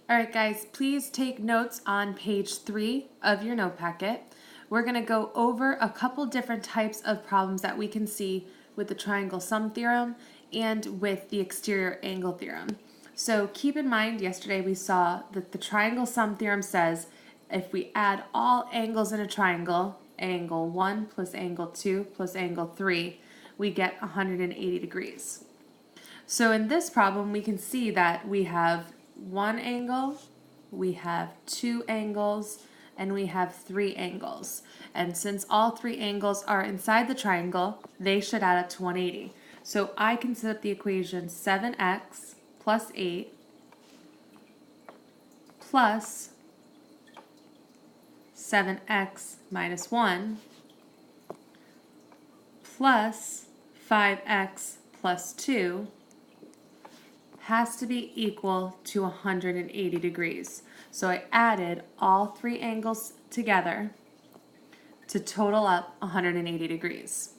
All right, guys, please take notes on page 3 of your note packet. We're going to go over a couple different types of problems that we can see with the triangle sum theorem and with the exterior angle theorem. So keep in mind, yesterday we saw that the triangle sum theorem says if we add all angles in a triangle, angle 1 plus angle 2 plus angle 3, we get 180 degrees. So in this problem, we can see that we have one angle, we have two angles, and we have three angles. And since all three angles are inside the triangle, they should add up to 180. So I can set up the equation 7x plus 8 plus 7x minus 1 plus 5x plus 2 has to be equal to 180 degrees. So I added all three angles together to total up 180 degrees.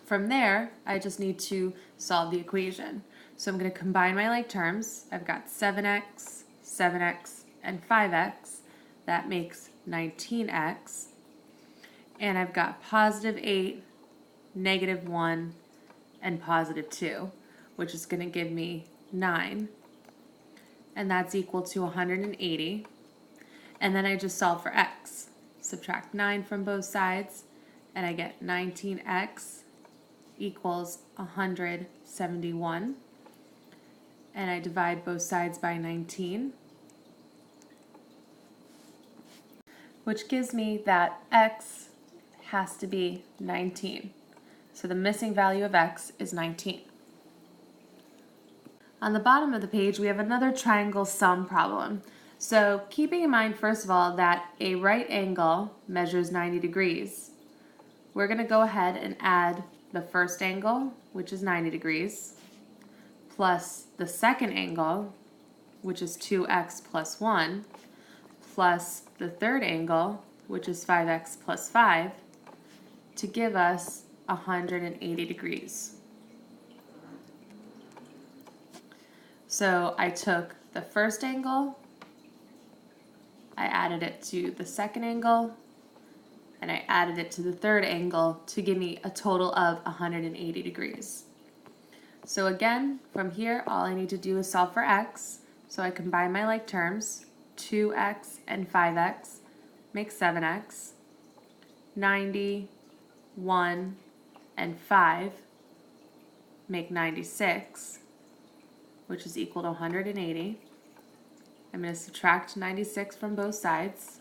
From there, I just need to solve the equation. So I'm going to combine my like terms. I've got 7x, 7x, and 5x. That makes 19x. And I've got positive 8, negative 1, and positive 2, which is going to give me 9, and that's equal to 180. And then I just solve for x. Subtract 9 from both sides, and I get 19x equals 171. And I divide both sides by 19, which gives me that x has to be 19. So the missing value of x is 19. On the bottom of the page, we have another triangle sum problem. So keeping in mind, first of all, that a right angle measures 90 degrees, we're going to go ahead and add the first angle, which is 90 degrees, plus the second angle, which is 2x plus 1, plus the third angle, which is 5x plus 5, to give us 180 degrees. So I took the first angle, I added it to the second angle, and I added it to the third angle to give me a total of 180 degrees. So again, from here, all I need to do is solve for x. So I combine my like terms. 2x and 5x make 7x. 90, 1, and 5 make 96. Which is equal to 180. I'm going to subtract 96 from both sides,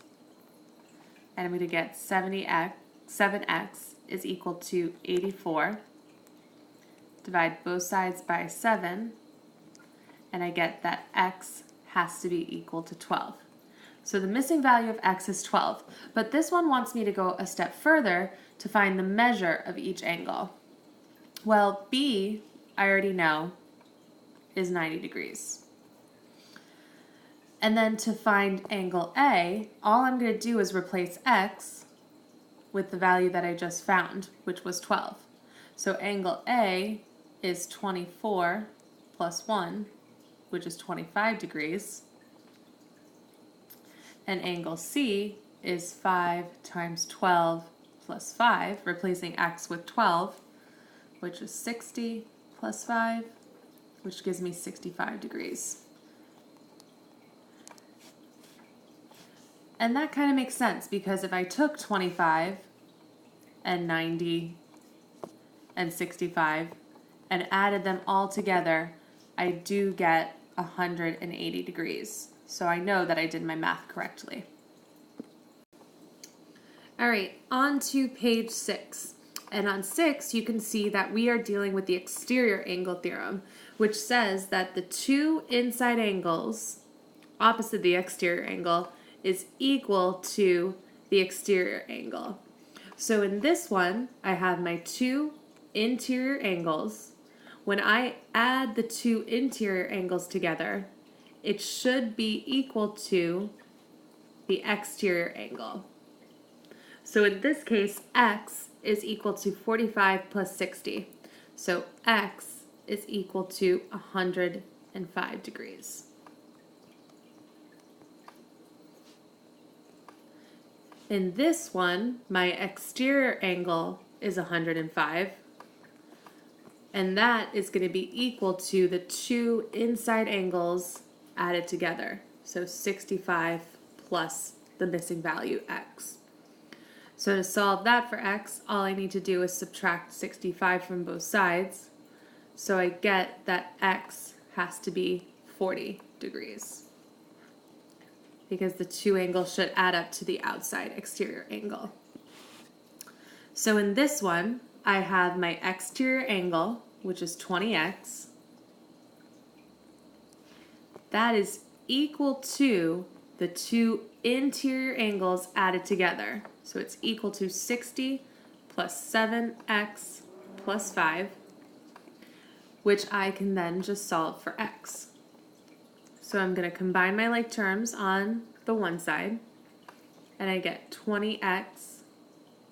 and I'm going to get 7x is equal to 84. Divide both sides by 7, and I get that x has to be equal to 12. So the missing value of x is 12, but this one wants me to go a step further to find the measure of each angle. Well, b, I already know, is 90 degrees. And then to find angle A, all I'm going to do is replace x with the value that I just found, which was 12. So angle A is 24 plus 1, which is 25 degrees. And angle C is 5 times 12 plus 5, replacing x with 12, which is 60 plus 5, which gives me 65 degrees. And that kind of makes sense, because if I took 25 and 90 and 65 and added them all together, I do get 180 degrees. So I know that I did my math correctly. All right, on to page 6. And on 6, you can see that we are dealing with the exterior angle theorem, which says that the two inside angles opposite the exterior angle is equal to the exterior angle. So in this one, I have my two interior angles. When I add the two interior angles together, it should be equal to the exterior angle. So in this case, x is equal to 45 plus 60. So x is equal to 105 degrees. In this one, my exterior angle is 105, and that is going to be equal to the two inside angles added together. So 65 plus the missing value x. So to solve that for x, all I need to do is subtract 65 from both sides. So I get that x has to be 40 degrees, because the two angles should add up to the outside exterior angle. So in this one, I have my exterior angle, which is 20x. That is equal to the two interior angles added together. So it's equal to 60 plus 7x plus 5, which I can then just solve for x. So I'm going to combine my like terms on the one side, and I get 20x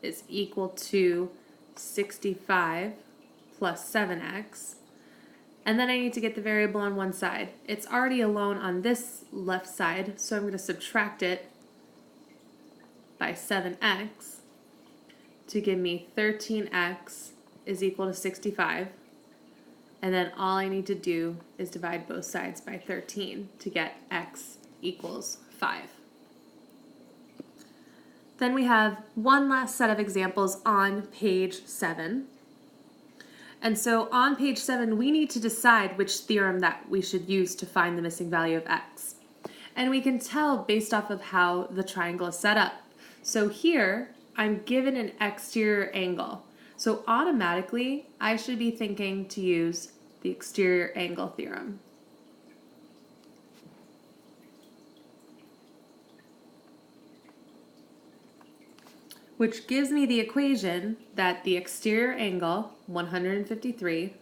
is equal to 65 plus 7x. And then I need to get the variable on one side. It's already alone on this left side, so I'm going to subtract it by 7x to give me 13x is equal to 65. And then all I need to do is divide both sides by 13 to get x equals 5. Then we have one last set of examples on page 7. And so on page 7, we need to decide which theorem that we should use to find the missing value of x. And we can tell based off of how the triangle is set up. So here, I'm given an exterior angle. So automatically, I should be thinking to use the exterior angle theorem. Which gives me the equation that the exterior angle, 153,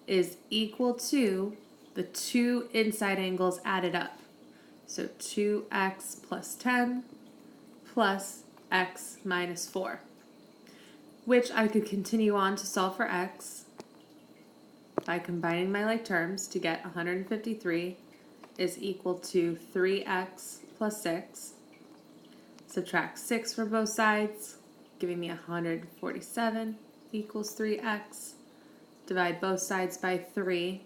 is equal to the two inside angles added up. So 2x plus 10 plus x minus 4, which I could continue on to solve for x by combining my like terms to get 153 is equal to 3x plus 6. Subtract 6 from both sides, giving me 147 equals 3x. Divide both sides by 3,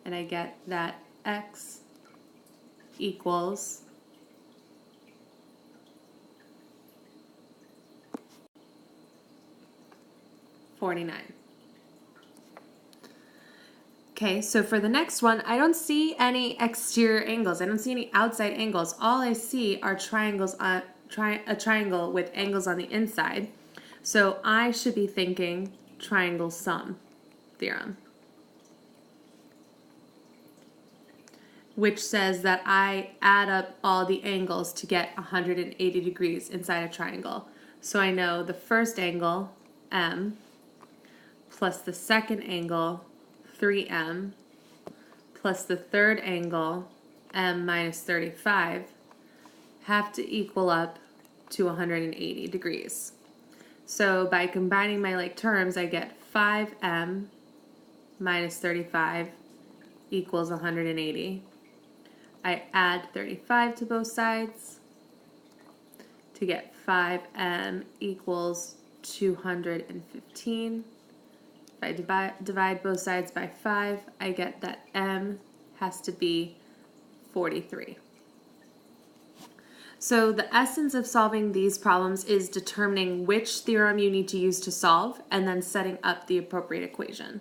and I get that x equals 49. Okay, so for the next one, I don't see any exterior angles. I don't see any outside angles. All I see are triangles on a triangle with angles on the inside. So I should be thinking triangle sum theorem, which says that I add up all the angles to get 180 degrees inside a triangle. So I know the first angle, m, plus the second angle, 3m, plus the third angle, m minus 35, have to equal up to 180 degrees. So by combining my like terms, I get 5m minus 35 equals 180. I add 35 to both sides to get 5m equals 215. If I divide both sides by 5, I get that m has to be 43. So the essence of solving these problems is determining which theorem you need to use to solve and then setting up the appropriate equation.